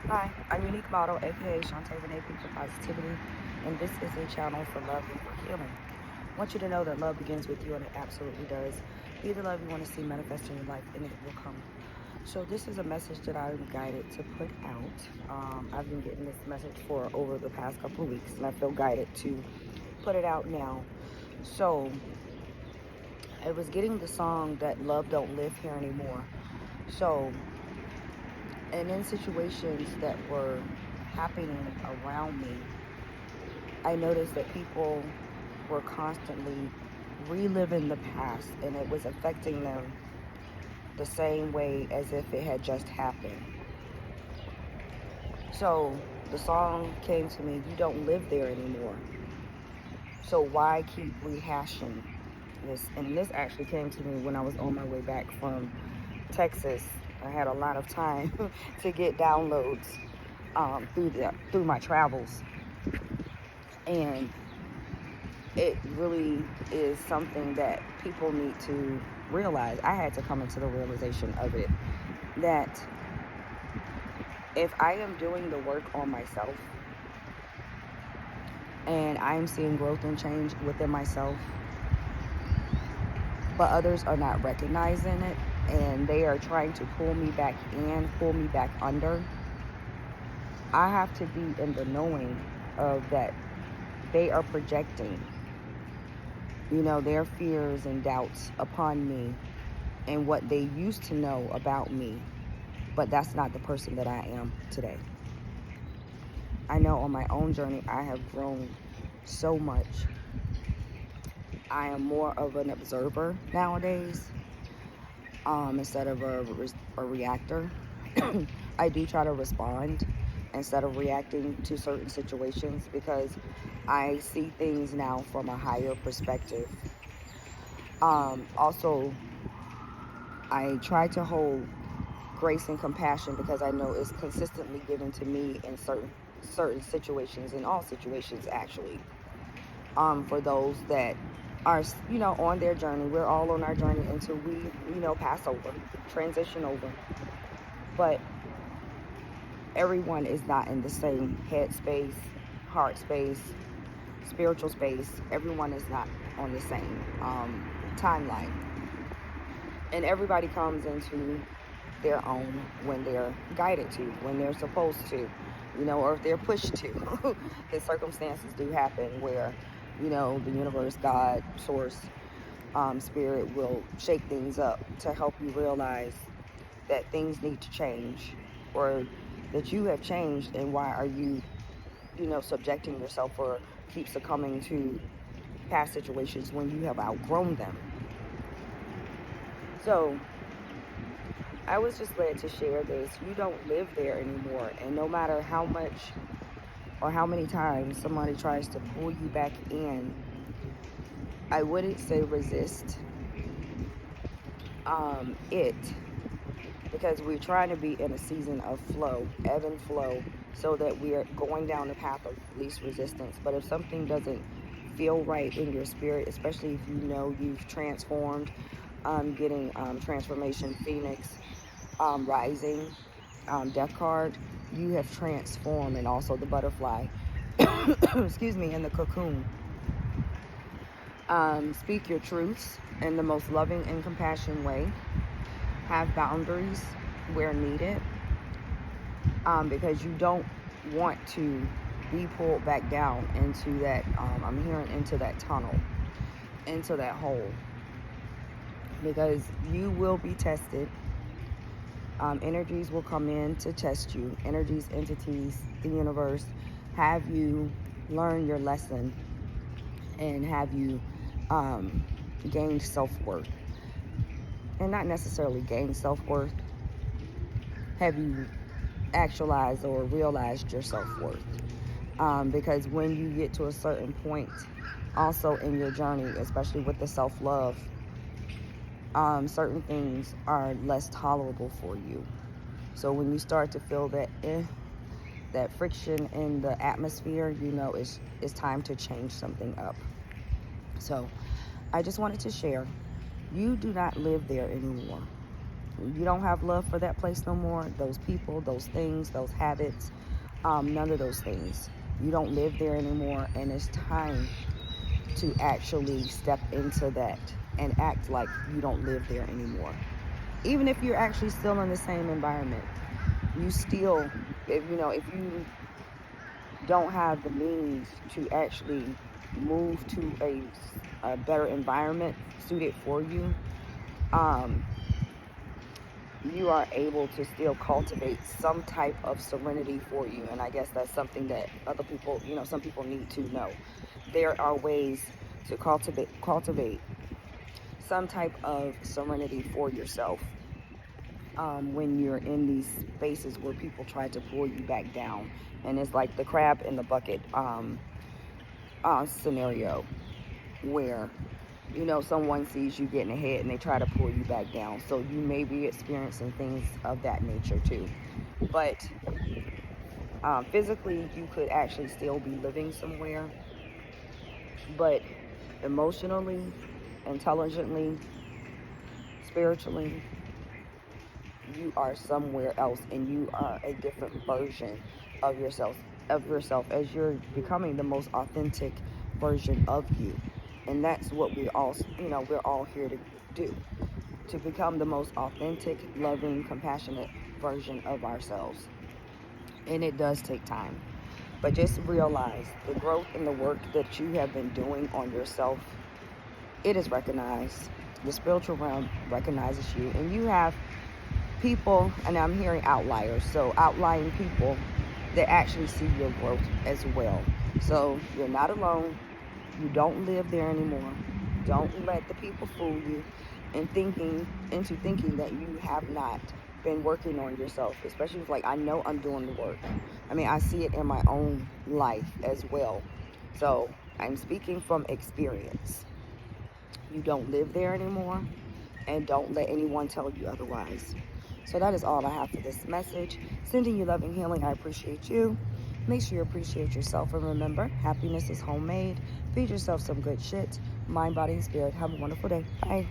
Hi, I'm Unique Model, aka Shantae Renee P for Positivity, and this is a channel for love and for healing. I want you to know that love begins with you, and it absolutely does. Be the love you want to see manifest in your life, and it will come. So this is a message that I'm guided to put out. I've been getting this message for over the past couple of weeks, and I feel guided to put it out now. So I was getting the song that Love Don't Live Here Anymore. So, and in situations that were happening around me, I noticed that people were constantly reliving the past, and it was affecting them the same way as if it had just happened. So the song came to me, you don't live there anymore. So why keep rehashing this? And this actually came to me when I was on my way back from Texas. I had a lot of time to get downloads through my travels, and it really is something that people need to realize. I had to come into the realization of it, that if I am doing the work on myself and I'm seeing growth and change within myself, but others are not recognizing it and they are trying to pull me back in, pull me back under, I have to be in the knowing of that they are projecting, their fears and doubts upon me and what they used to know about me, but that's not the person that I am today. I know on my own journey, I have grown so much. I am more of an observer nowadays, instead of a reactor. I do try to respond instead of reacting to certain situations because I see things now from a higher perspective. Also, I try to hold grace and compassion because I know it's consistently given to me in certain situations, in all situations actually. For those that are on their journey, we're all on our journey until we pass over, transition over. But everyone is not in the same head space, heart space, spiritual space. Everyone is not on the same timeline, and everybody comes into their own when they're guided to, when they're supposed to, or if they're pushed to. The circumstances do happen where, the universe, God, source, spirit will shake things up to help you realize that things need to change, or that you have changed, and why are you, subjecting yourself or keep succumbing to past situations when you have outgrown them. So I was just led to share this. You don't live there anymore. And no matter how much or how many times somebody tries to pull you back in, I wouldn't say resist it, because we're trying to be in a season of flow, ebb and flow, so that we are going down the path of least resistance. But if something doesn't feel right in your spirit, especially if you know you've transformed, getting transformation, Phoenix, rising, death card, you have transformed, and also the butterfly, excuse me, and the cocoon. Speak your truths in the most loving and compassionate way. Have boundaries where needed, because you don't want to be pulled back down into that, I'm hearing, into that tunnel, into that hole, because you will be tested. Energies will come in to test you. Energies, entities, the universe, have you learn your lesson and have you gained self-worth. And not necessarily gain self-worth, have you actualized or realized your self-worth. Because when you get to a certain point, also in your journey, especially with the self-love, certain things are less tolerable for you. So when you start to feel that friction in the atmosphere, it's time to change something up. So I just wanted to share, you do not live there anymore. You don't have love for that place no more, those people, those things, those habits, none of those things. You don't live there anymore, and it's time to actually step into that and act like you don't live there anymore. Even if you're actually still in the same environment, you still, if you don't have the means to actually move to a better environment suited for you, um, you are able to still cultivate some type of serenity for you. And I guess that's something that other people, some people need to know. There are ways to cultivate some type of serenity for yourself when you're in these spaces where people try to pull you back down. And it's like the crab in the bucket scenario where someone sees you getting ahead and they try to pull you back down. So you may be experiencing things of that nature too. But physically, you could actually still be living somewhere, but emotionally, intelligently, spiritually, you are somewhere else, and you are a different version of yourself as you're becoming the most authentic version of you. And that's what we're all here to do, to become the most authentic, loving, compassionate version of ourselves. And it does take time, but just realize the growth and the work that you have been doing on yourself, it is recognized. The spiritual realm recognizes you, and you have people, and I'm hearing outliers, so outlying people that actually see your growth as well. So you're not alone. You don't live there anymore. Don't let the people fool you into thinking that you have not been working on yourself, especially if, like, I know I'm doing the work. I mean, I see it in my own life as well. So I'm speaking from experience. You don't live there anymore, and don't let anyone tell you otherwise. So that is all I have for this message. Sending you love and healing. I appreciate you. Make sure you appreciate yourself. And remember, happiness is homemade. Feed yourself some good shit. Mind, body, and spirit. Have a wonderful day. Bye.